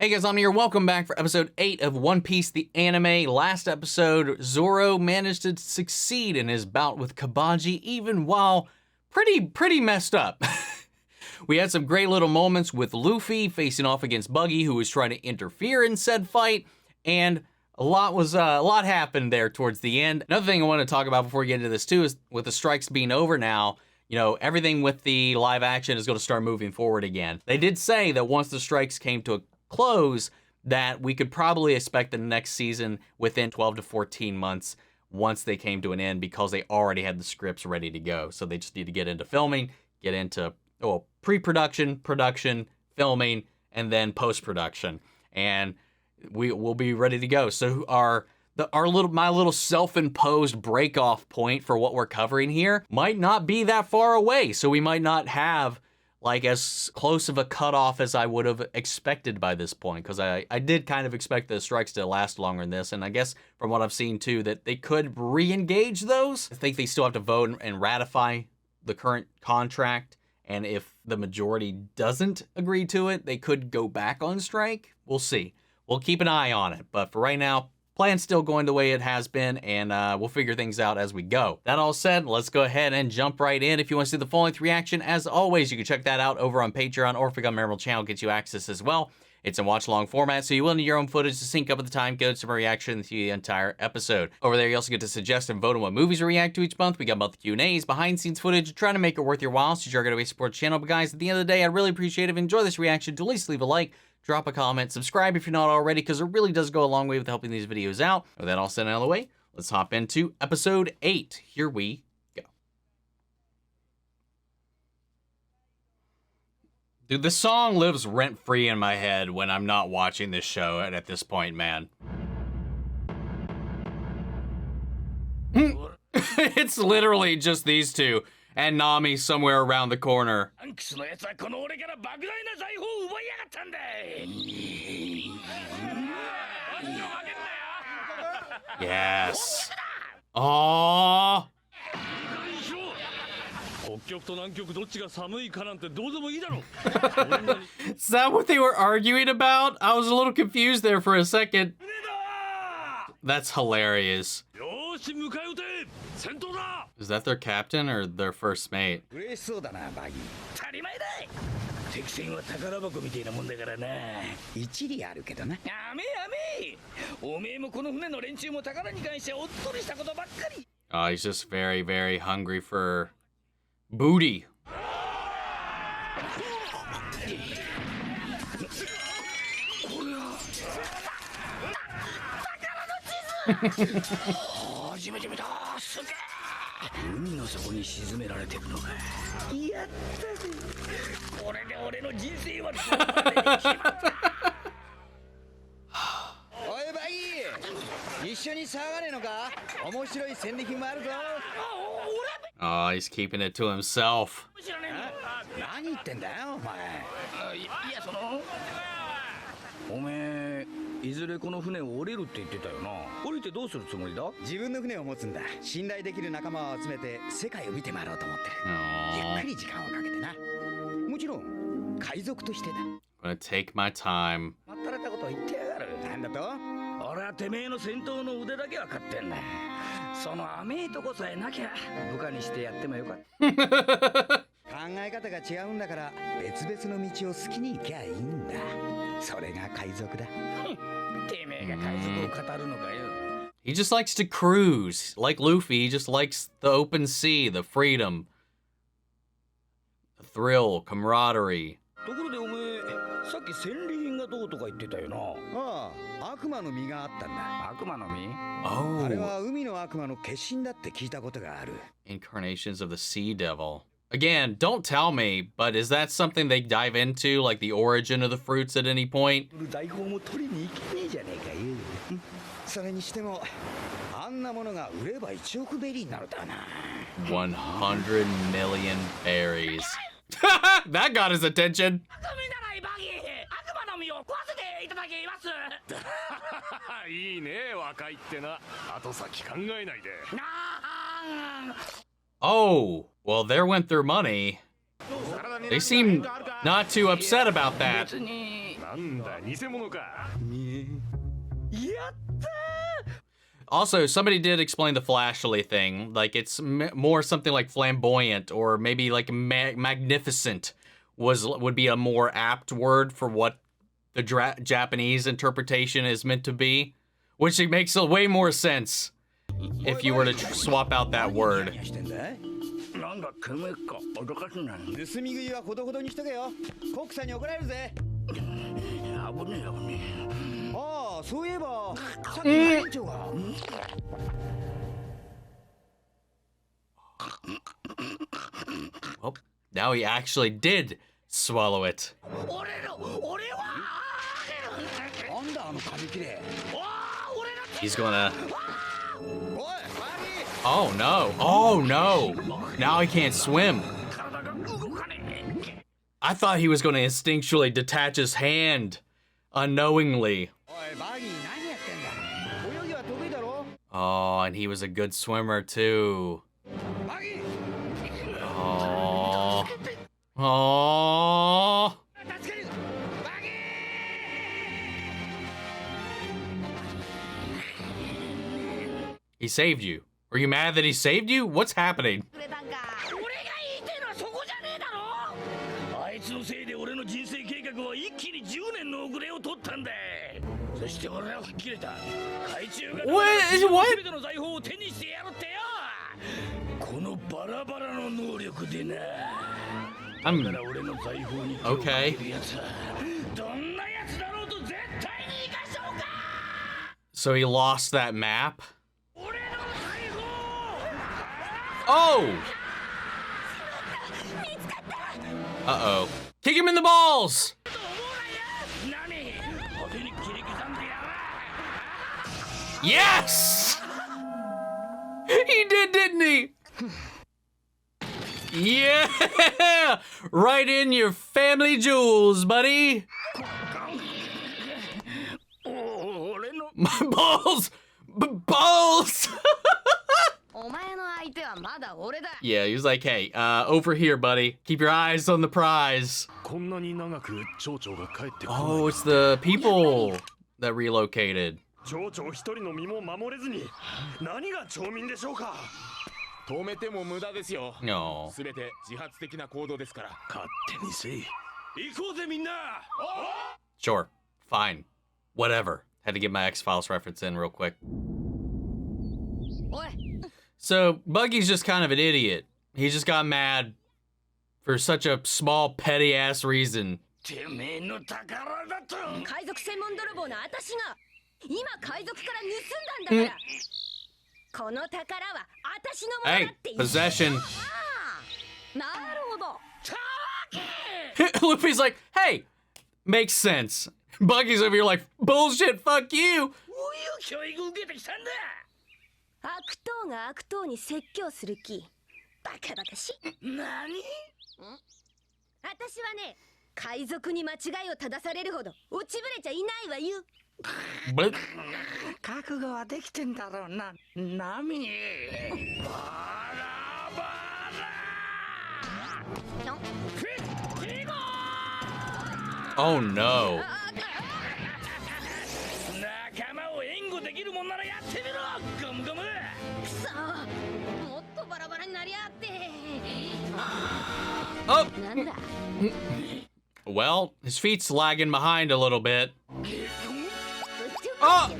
Hey guys, I'm here. Welcome back for episode 8 of One Piece, the anime. Last episode, Zoro managed to succeed in his bout with Kabaji, even while pretty messed up. We had some great little moments with Luffy facing off against Buggy, who was trying to interfere in said fight, and a lot happened there towards the end. Another thing I want to talk about before we get into this too is with the strikes being over now, you know, everything with the live action is going to start moving forward again. They did say that once the strikes came to a close, that we could probably expect the next season within 12 to 14 months once they came to an end, because they already had the scripts ready to go. So they just need to get into filming, get into pre-production, production, filming, and then post-production, and we will be ready to go. So my little self-imposed break-off point for what we're covering here might not be that far away. So we might not have like as close of a cutoff as I would have expected by this point, because I did kind of expect the strikes to last longer than this, and I guess from what I've seen too, that they could re-engage those. I think they still have to vote and ratify the current contract, and if the majority doesn't agree to it, they could go back on strike. We'll see. We'll keep an eye on it, but for right now, plan's still going the way it has been, and we'll figure things out as we go. That all said, let's go ahead and jump right in. If you want to see the full-length reaction, as always, you can check that out over on Patreon, or if you become a member of the channel, gets you access as well. It's in watch-along format, so you will need your own footage to sync up with the time codes for my reaction to the entire episode. Over there, you also get to suggest and vote on what movies we react to each month. We got both the Q&As, behind-the-scenes footage, trying to make it worth your while, so you're going to support the channel. But guys, at the end of the day, I'd really appreciate it if you enjoy this reaction to at least leave a like, drop a comment, subscribe if you're not already, because it really does go a long way with helping these videos out. With that all said and out of the way, let's hop into episode 8. Here we go. Dude, this song lives rent-free in my head when I'm not watching this show at this point, man. It's literally just these two, and Nami somewhere around the corner. Yes. Aww. Is that what they were arguing about? I was a little confused there for a second. That's hilarious. Is that their captain or their first mate? Oh, he's just very hungry for booty. Oh, he's keeping it to himself. Gonna take my time. He just likes to cruise. Like Luffy, he just likes the open sea, the freedom, the thrill, camaraderie. Incarnations of the Sea Devil. Again, don't tell me, but is that something they dive into, like the origin of the fruits at any point? 100 million berries. That got his attention. Oh, well, there went their money. They seem not too upset about that. Also, somebody did explain the flashly thing. Like, it's more something like flamboyant, or maybe like magnificent would be a more apt word for what the Japanese interpretation is meant to be, which it makes way more sense if you were to swap out that word. Well, now he actually did swallow it. He's gonna... Oh no, oh no. Now he can't swim. I thought he was gonna instinctually detach his hand unknowingly. Oh, and he was a good swimmer too. Oh. Oh. He saved you. Are you mad that he saved you? What's happening? What? Okay. So he lost that map? Oh! Uh-oh. Kick him in the balls! Yes! He did, didn't he? Yeah! Right in your family jewels, buddy! My balls! Balls! Yeah, he was like, hey, over here, buddy. Keep your eyes on the prize. Oh, it's the people that relocated. No. Sure. Fine. Whatever. Had to get my X-Files reference in real quick. So, Buggy's just kind of an idiot. He just got mad for such a small, petty-ass reason. Hey, possession. Luffy's like, hey, makes sense. Buggy's over here like, bullshit, fuck you. But oh no. Oh. Well, his feet's lagging behind a little bit. Oh!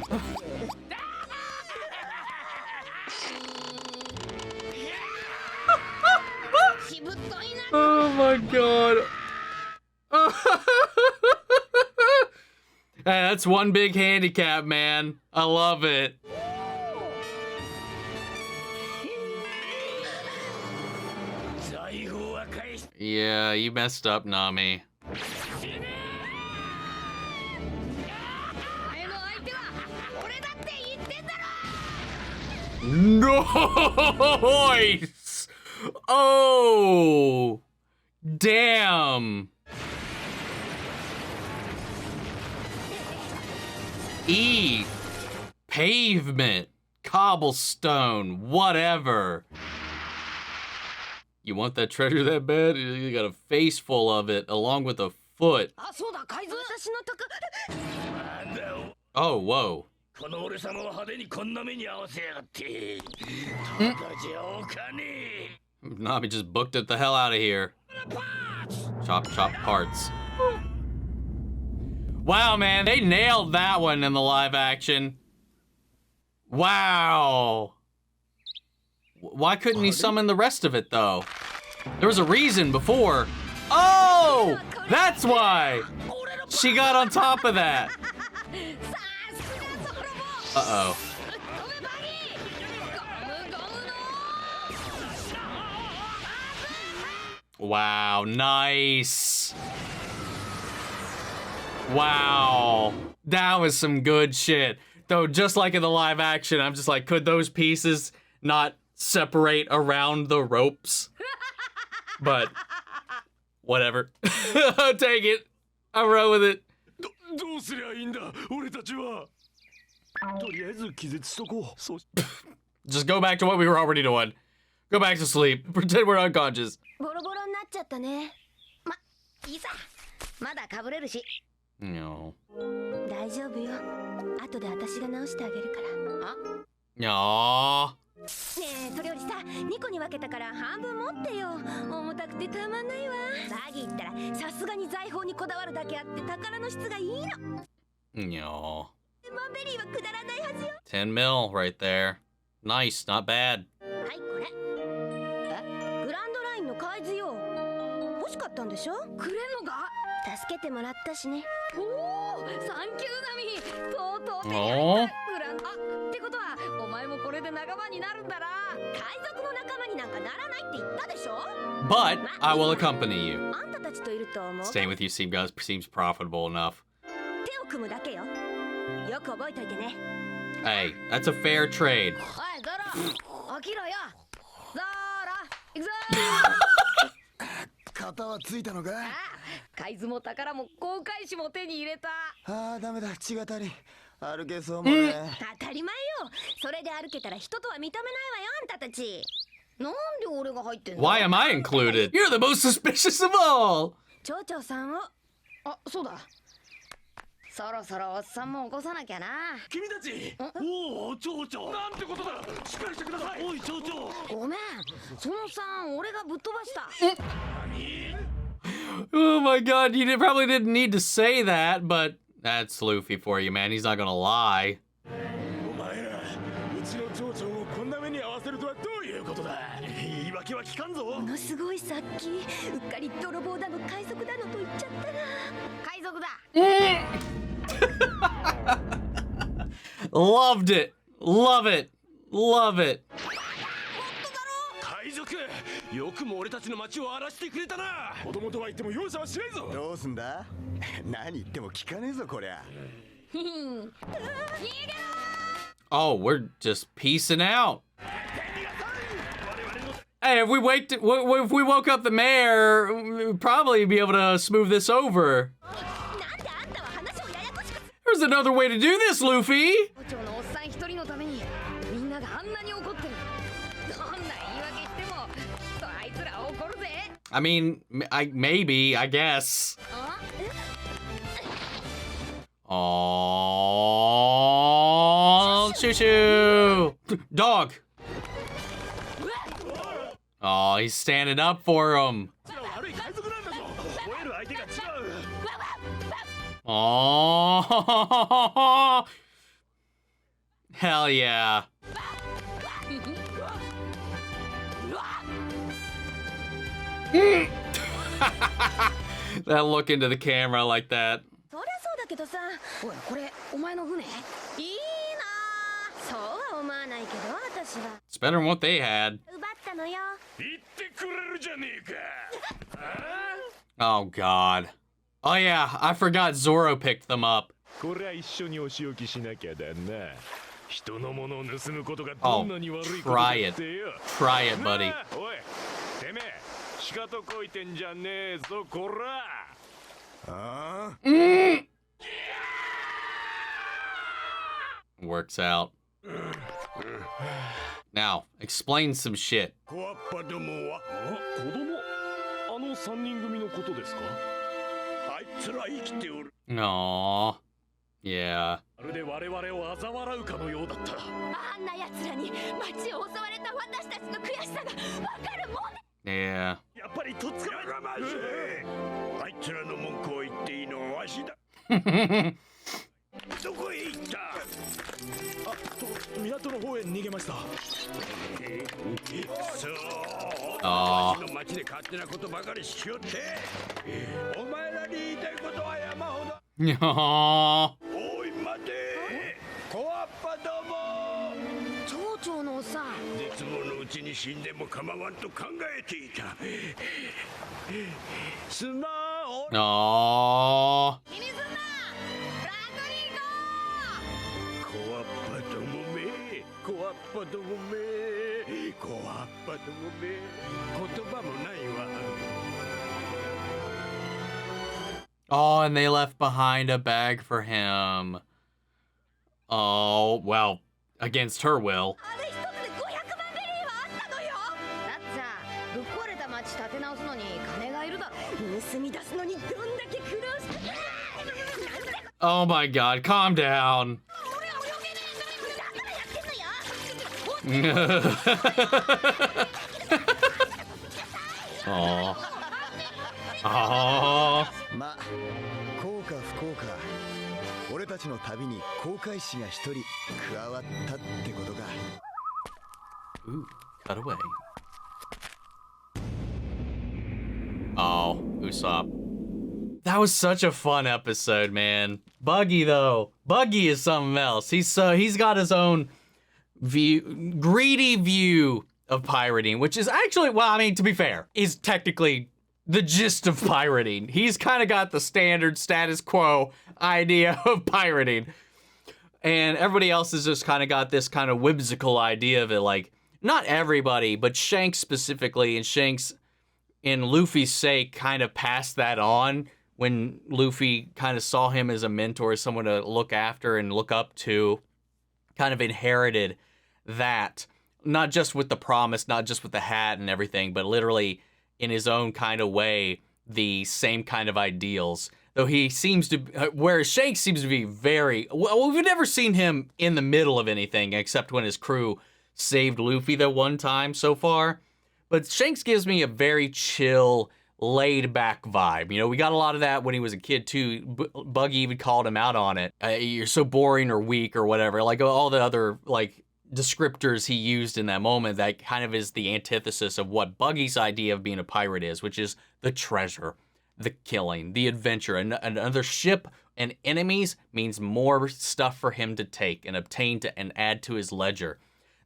Oh my god. Hey, that's one big handicap, man. I love it. Yeah, you messed up, Nami. Nice! Oh! Damn! E. Pavement. Cobblestone. Whatever. You want that treasure that bad? You got a face full of it, along with a foot. Oh, whoa. Nami just booked it the hell out of here. Chop, chop parts. Wow, man, they nailed that one in the live action. Wow. Why couldn't he summon the rest of it, though? There was a reason before. Oh, that's why. She got on top of that. Uh-oh. Wow, nice. Wow. That was some good shit. Though, just like in the live action, I'm just like, could those pieces not separate around the ropes? But, whatever. I'll take it. I'll roll with it. Just go back to what we were already doing. Go back to sleep. Pretend we're unconscious. No. Aww. ねえ、それよりさ、2個に分けたから半分持ってよ。重たくてたまんないわ。バギーったらさすがに財宝にこだわるだけあって宝の質がいいの。No. マンベリーはくだらないはずよ。10 mil right there. Nice, not bad. はい、これ。え、グランドラインの海図よ。欲しかったんでしょ？くれんのか？助けてもらったしね。おお、サンキューナミ。とうとう手に入った。グランド。あ、ってことはお前もこれで仲間になるんだな。海賊の仲間になんかならないって言ったでしょ？ But I will accompany you. あんたたちといると思う。 Staying with you seems profitable enough. 手を組むだけよ。よく覚えといてね。Hey, that's a fair trade. おい、ゾロ、起きろよ。ゾロ、行くぞ。型はついたのか？ああ、海図も宝も航海士も手に入れた。ああ、ダメだ、血が足り。歩けそうもね。当たり前よ。それで歩けたら人とは認めないわよ、あんたたち。なんで俺が入ってんの？ Why am I included? You're the most suspicious of all! 町長さんを。あ、そうだ。そろそろおっさんも起こさなきゃな。君たち。おお、町長。なんてことだ。しっかりしてください。おい、町長。ごめん。そのさん、俺がぶっ飛ばした。Oh my god, you probably didn't need to say that, but that's Luffy for you, man. He's not gonna lie. お前ら、うちの町長をこんな目に遭わせるとはどういうことだ。言い訳は聞かんぞ。ものすごいさっき、うっかり泥棒だの海賊だのと言っちゃったな。海賊だ。Loved it. Love it. Love it. 海賊、よくも俺たちの町を荒らしてくれたな。子供とは言っても容赦はしないぞ。どうすんだ？何言っても聞かねえぞこりゃ。Oh, we're just peacing out. Hey, if we woke up the mayor, we'd probably be able to smooth this over. There's another way to do this, Luffy. I mean, maybe, I guess. Oh, choo-choo. Dog. Oh, he's standing up for him. Oh, hell yeah. That look into the camera like that. It's better than what they had. Oh god. Oh yeah, I forgot Zoro picked them up. Oh, try it. Try it, buddy. Works out. Now, explain some shit. いつら生きておる。 Aww. Yeah. まるで我々を嘲笑うかのようだった。あんな奴らに街を襲われた私たちの悔しさがわかるもんね。 Yeah. やっぱりとっつかまましい。あいつらの文句を言っていいのはわしだ。どこへ行った？あ、港の方へ逃げました。そう。わしの町で勝手なことばかりしよって。お前らに言いたいことは山ほど。Aww. おい待て。コアッパども。町長のおっさん。絶望のうちに死んでも構わんと考えていた。すまん。 Aww. 気にすんな。ランドリーゴー。コアッパどもめ、コアッパどもめ、コアッパどもめ、言葉もないわ。 Oh, and they left behind a bag for him. Oh, well, against her will. あれ一つで500万ベリーはあったのよ。だってさ、ぶっ壊れた街建て直すのに金がいるだろ。盗み出すのにどんだけ苦労した。 Oh my god, calm down. 俺は泳げねえ。だからやってんのよ。 Aww. Aww. ま、幸か不幸か、俺たちの旅に航海士が一人加わったってことか。 Ooh, cut away. Oh, Usopp. That was such a fun episode, man. Buggy though, Buggy is something else. He's got his own greedy view of pirating, which is actually, well, I mean, to be fair, is technically the gist of pirating. He's kind of got the standard status quo idea of pirating. And everybody else has just kind of got this kind of whimsical idea of it. Like, not everybody, but Shanks specifically, and Shanks, in Luffy's sake, kind of passed that on when Luffy kind of saw him as a mentor, as someone to look after and look up to. Kind of inherited that, not just with the promise, not just with the hat and everything, but literally in his own kind of way, the same kind of ideals. Though he seems to, whereas Shanks seems to be very, well, we've never seen him in the middle of anything except when his crew saved Luffy the one time so far. But Shanks gives me a very chill, laid-back vibe. You know, we got a lot of that when he was a kid too. Buggy even called him out on it. You're so boring or weak or whatever. Like all the other like descriptors he used in that moment, that kind of is the antithesis of what Buggy's idea of being a pirate is, which is the treasure, the killing, the adventure. And another ship and enemies means more stuff for him to take and obtain and add to his ledger.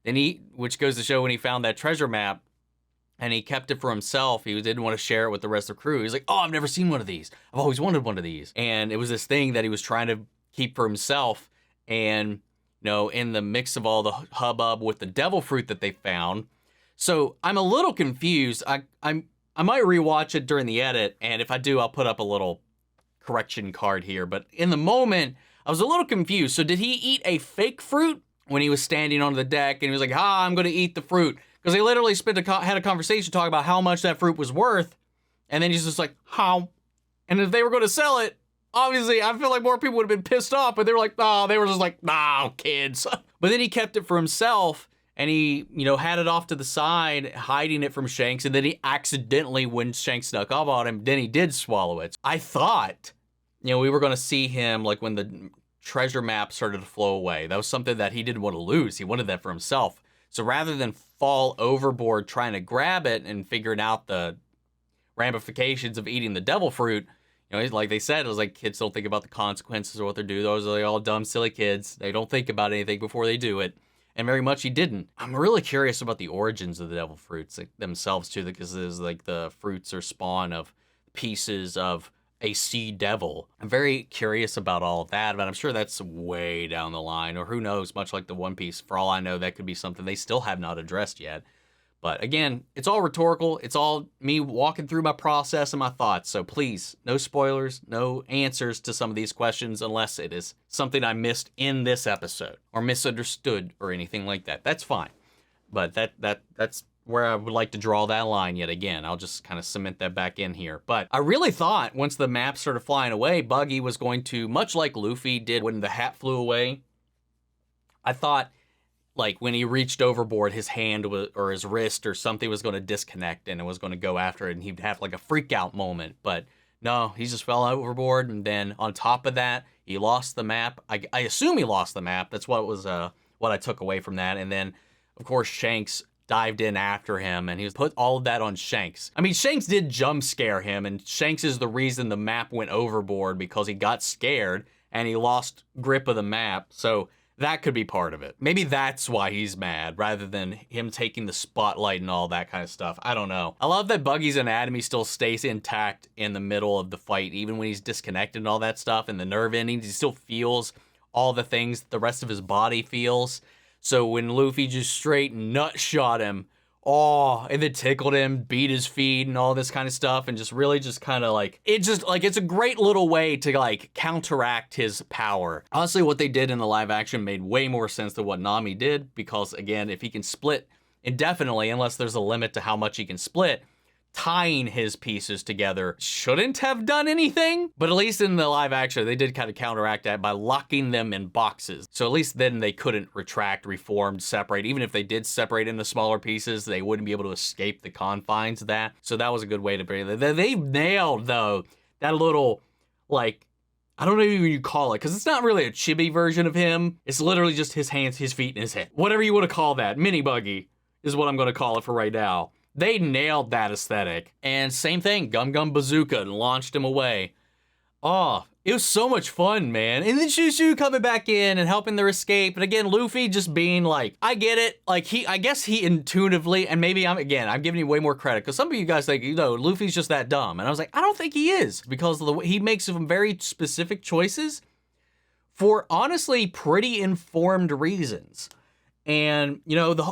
Then which goes to show when he found that treasure map and he kept it for himself, he didn't want to share it with the rest of the crew. He's like, oh, I've never seen one of these. I've always wanted one of these. And it was this thing that he was trying to keep for himself. And you know, in the mix of all the hubbub with the devil fruit that they found. So I'm a little confused. I might rewatch it during the edit, and if I do, I'll put up a little correction card here. But in the moment, I was a little confused. So did he eat a fake fruit when he was standing on the deck, and he was like, I'm going to eat the fruit? Because they literally had a conversation talking about how much that fruit was worth, and then he's just like, how? And if they were going to sell it, obviously, I feel like more people would have been pissed off, but they were like, oh, they were just like, nah, kids. But then he kept it for himself, and he, you know, had it off to the side, hiding it from Shanks, and then he accidentally, when Shanks snuck up on him, then he did swallow it. I thought, you know, we were going to see him, like, when the treasure map started to flow away. That was something that he didn't want to lose. He wanted that for himself. So rather than fall overboard trying to grab it and figuring out the ramifications of eating the devil fruit, you know, like they said, it was like kids don't think about the consequences of what they do. Those are like all dumb, silly kids. They don't think about anything before they do it. And very much he didn't. I'm really curious about the origins of the devil fruits themselves too, because there's like the fruits are spawn of pieces of a sea devil. I'm very curious about all of that, but I'm sure that's way down the line, or who knows, much like the One Piece. For all I know, that could be something they still have not addressed yet. But again, it's all rhetorical. It's all me walking through my process and my thoughts. So please, no spoilers, no answers to some of these questions unless it is something I missed in this episode or misunderstood or anything like that. That's fine. But that's where I would like to draw that line yet again. I'll just kind of cement that back in here. But I really thought once the map started flying away, Buggy was going to, much like Luffy did when the hat flew away, I thought like when he reached overboard, his hand or his wrist or something was going to disconnect and it was going to go after it and he'd have like a freak out moment. But no, he just fell overboard. And then on top of that, he lost the map. I assume he lost the map. That's what was what I took away from that. And then, of course, Shanks dived in after him and he was put all of that on Shanks. I mean, Shanks did jump scare him and Shanks is the reason the map went overboard because he got scared and he lost grip of the map. So that could be part of it. Maybe that's why he's mad rather than him taking the spotlight and all that kind of stuff. I don't know. I love that Buggy's anatomy still stays intact in the middle of the fight, even when he's disconnected and all that stuff and the nerve endings, he still feels all the things the rest of his body feels. So when Luffy just straight nut shot him, and then tickled him, beat his feet and all this kind of stuff and just really just kind of like, it's a great little way to like counteract his power. Honestly, what they did in the live action made way more sense than what Nami did because again, if he can split indefinitely, unless there's a limit to how much he can split, tying his pieces together shouldn't have done anything, but at least in the live action, they did kind of counteract that by locking them in boxes. So at least then they couldn't retract, reform, separate. Even if they did separate into smaller pieces, they wouldn't be able to escape the confines of that. So that was a good way to bring it. They nailed, though, that little, like, I don't know even what you call it, because it's not really a chibi version of him. It's literally just his hands, his feet, and his head. Whatever you want to call that. Mini Buggy is what I'm going to call it for right now. They nailed that aesthetic. And same thing, Gum Gum Bazooka and launched him away. Oh, it was so much fun, man. And then Shushu coming back in and helping their escape. And again, Luffy just being like, I get it. Like I guess he intuitively, and maybe I'm giving you way more credit because some of you guys think, Luffy's just that dumb. And I was like, I don't think he is because of the way he makes some very specific choices for honestly pretty informed reasons. And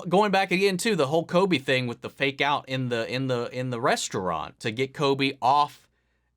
going back again to the whole Kobe thing with the fake out in the restaurant to get Kobe off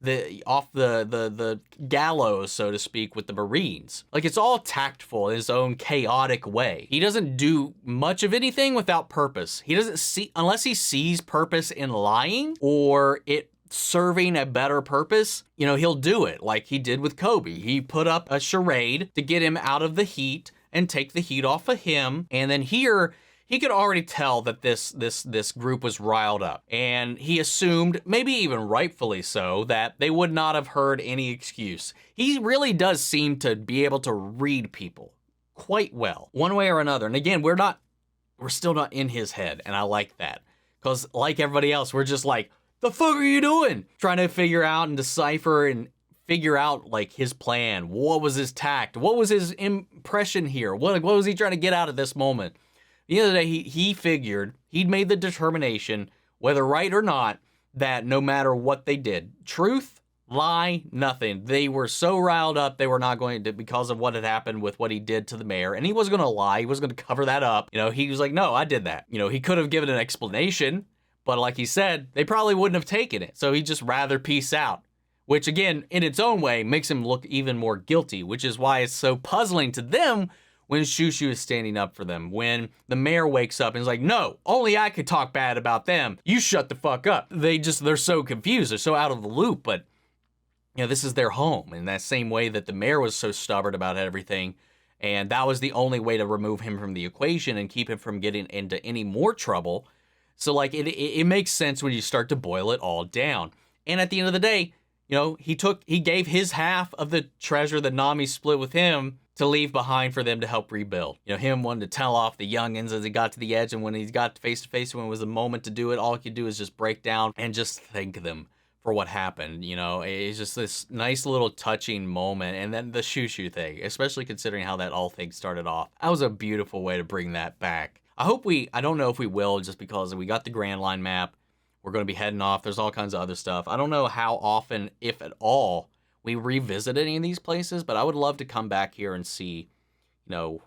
the gallows, so to speak, with the Marines. Like it's all tactful in his own chaotic way. He doesn't do much of anything without purpose. He doesn't see unless he sees purpose in lying or it serving a better purpose, he'll do it like he did with Kobe. He put up a charade to get him out of the heat and take the heat off of him. And then here, he could already tell that this group was riled up. And he assumed, maybe even rightfully so, that they would not have heard any excuse. He really does seem to be able to read people quite well, one way or another. And again, we're still not in his head. And I like that. Because like everybody else, we're just like, the fuck are you doing? Trying to figure out and decipher and figure out like his plan. What was his tact? What was his impression here? What was he trying to get out of this moment? The other day, he figured, he'd made the determination, whether right or not, that no matter what they did, truth, lie, nothing. They were so riled up, they were not going to, because of what had happened with what he did to the mayor. And he wasn't going to lie. He was going to cover that up. He was like, no, I did that. He could have given an explanation, but like he said, they probably wouldn't have taken it. So he'd just rather peace out. Which again, in its own way, makes him look even more guilty, which is why it's so puzzling to them when Shushu is standing up for them. When the mayor wakes up and is like, no, only I could talk bad about them. You shut the fuck up. They're so confused. They're so out of the loop, but this is their home. In that same way that the mayor was so stubborn about everything, and that was the only way to remove him from the equation and keep him from getting into any more trouble. So like, it makes sense when you start to boil it all down. And at the end of the day, he gave his half of the treasure that Nami split with him to leave behind for them to help rebuild. Him wanting to tell off the youngins as he got to the edge, and when he got face to face, when it was the moment to do it, all he could do is just break down and just thank them for what happened. It's just this nice little touching moment. And then the Shushu thing, especially considering how that all thing started off. That was a beautiful way to bring that back. I don't know if we will, just because we got the Grand Line map. We're going to be heading off. There's all kinds of other stuff. I don't know how often, if at all, we revisit any of these places, but I would love to come back here and see,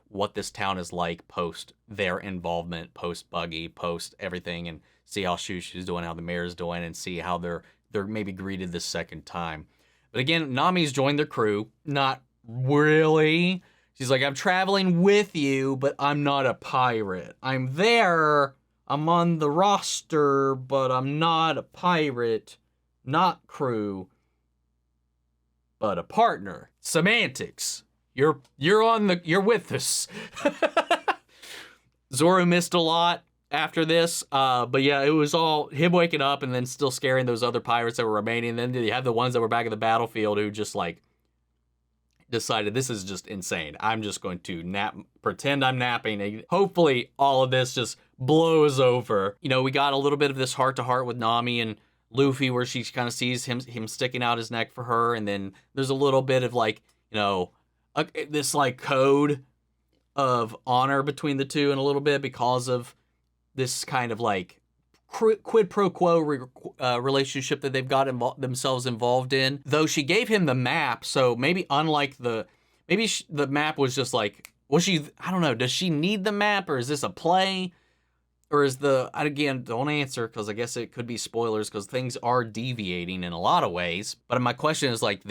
what this town is like post their involvement, post Buggy, post everything, and see how Shushu's doing, how the mayor's doing, and see how they're maybe greeted this second time. But again, Nami's joined their crew. Not really. She's like, I'm traveling with you, but I'm not a pirate. I'm there. I'm on the roster, but I'm not a pirate, not crew, but a partner. Semantics. You're with us. Zoro missed a lot after this, but yeah, it was all him waking up and then still scaring those other pirates that were remaining. And then you have the ones that were back in the battlefield who just like decided this is just insane. I'm just going to pretend I'm napping. And hopefully all of this just blows over. You know, we got a little bit of this heart-to-heart with Nami and Luffy where she kind of sees him sticking out his neck for her. And then there's a little bit of like, you know, this like code of honor between the two in a little bit because of this kind of like quid pro quo relationship that they've got themselves involved in. Though she gave him the map, so maybe unlike the map was just like, I don't know, does she need the map, or is this a play, or is again, don't answer because I guess it could be spoilers because things are deviating in a lot of ways. But my question is like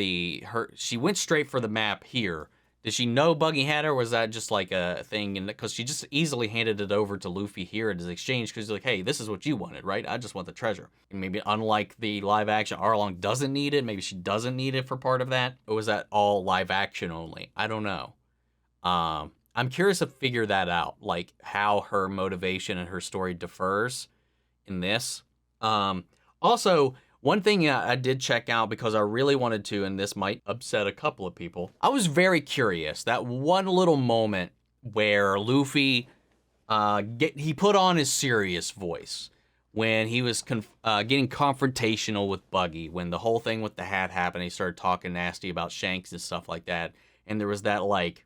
she went straight for the map here. Did she know Buggy had her, or was that just like a thing? And because she just easily handed it over to Luffy here at his exchange, because he's like, hey, this is what you wanted, right? I just want the treasure. And maybe unlike the live action, Arlong doesn't need it. Maybe she doesn't need it for part of that. Or was that all live action only? I don't know. I'm curious to figure that out, like how her motivation and her story differs in this. Also, one thing I did check out because I really wanted to, and this might upset a couple of people. I was very curious. That one little moment where Luffy, he put on his serious voice when he was getting confrontational with Buggy, when the whole thing with the hat happened. He started talking nasty about Shanks and stuff like that. And there was that like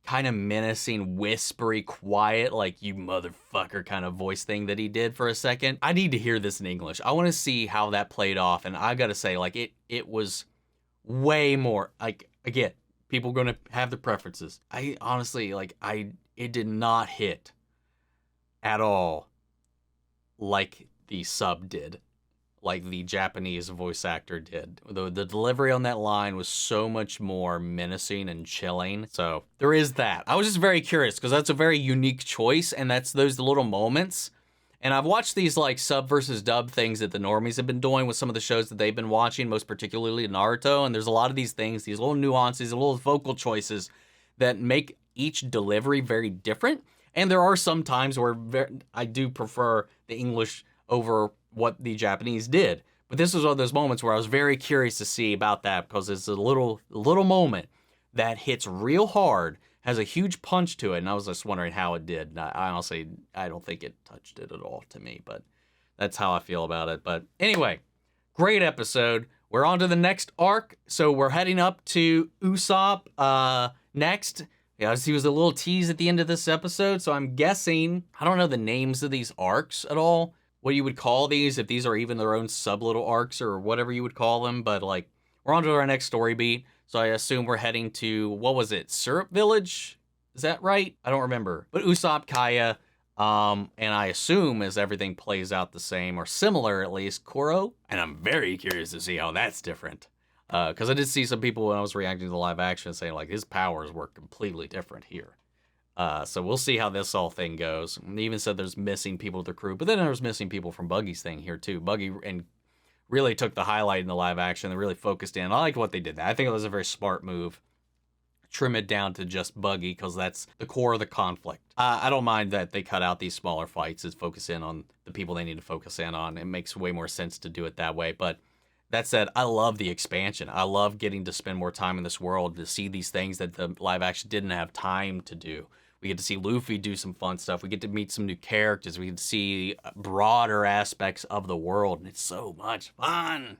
kind of menacing, whispery, quiet, like you motherfucker kind of voice thing that he did for a second. I need to hear this in English. I want to see how that played off. And I got to say, like, it was way more, like, again, people are going to have their preferences. I honestly, like, it did not hit at all like the sub did. Like the Japanese voice actor did. The delivery on that line was so much more menacing and chilling. So there is that. I was just very curious because that's a very unique choice, and that's those little moments. And I've watched these like sub versus dub things that the normies have been doing with some of the shows that they've been watching, most particularly Naruto. And there's a lot of these things, these little nuances, little vocal choices that make each delivery very different. And there are some times where I do prefer the English over what the Japanese did. But this was one of those moments where I was very curious to see about that because it's a little moment that hits real hard, has a huge punch to it, and I was just wondering how it did. I honestly, I don't think it touched it at all to me, but that's how I feel about it. But anyway, great episode. We're on to the next arc, so we're heading up to Usopp next. Yeah, he was a little tease at the end of this episode, so I'm guessing, I don't know the names of these arcs at all, what you would call these, if these are even their own sub-little arcs or whatever you would call them, but like, we're on to our next story beat, so I assume we're heading to, what was it, Syrup Village? Is that right? I don't remember. But Usopp, Kaya, and I assume as everything plays out the same, or similar at least, Kuro, and I'm very curious to see how that's different. Because I did see some people when I was reacting to the live action saying like, his powers were completely different here. So we'll see how this all thing goes. And they even said there's missing people with the crew, but then there's missing people from Buggy's thing here too. Buggy and really took the highlight in the live action. They really focused in. I liked what they did. I think it was a very smart move. Trim it down to just Buggy because that's the core of the conflict. I don't mind that they cut out these smaller fights and focus in on the people they need to focus in on. It makes way more sense to do it that way. But that said, I love the expansion. I love getting to spend more time in this world to see these things that the live action didn't have time to do. We get to see Luffy do some fun stuff. We get to meet some new characters. We get to see broader aspects of the world, and it's so much fun.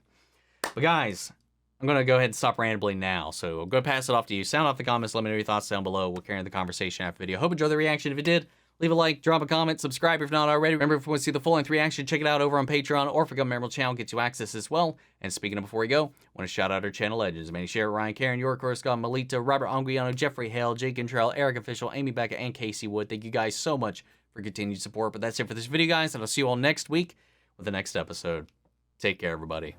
But guys, I'm going to go ahead and stop rambling now. So I'll go pass it off to you. Sound off the comments. Let me know your thoughts down below. We'll carry on the conversation after the video. Hope you enjoyed the reaction. If you did, leave a like, drop a comment, subscribe if not already. Remember, if you want to see the full-length reaction, check it out over on Patreon, or if you become a member of the channel, get you access as well. And speaking of before we go, I want to shout out our channel legends. Manny Share, Ryan, Karen, York, Scott, Melita, Robert Anguiano, Jeffrey Hale, Jake Cantrell, Eric Official, Amy Becca, and Casey Wood. Thank you guys so much for continued support. But that's it for this video, guys, and I'll see you all next week with the next episode. Take care, everybody.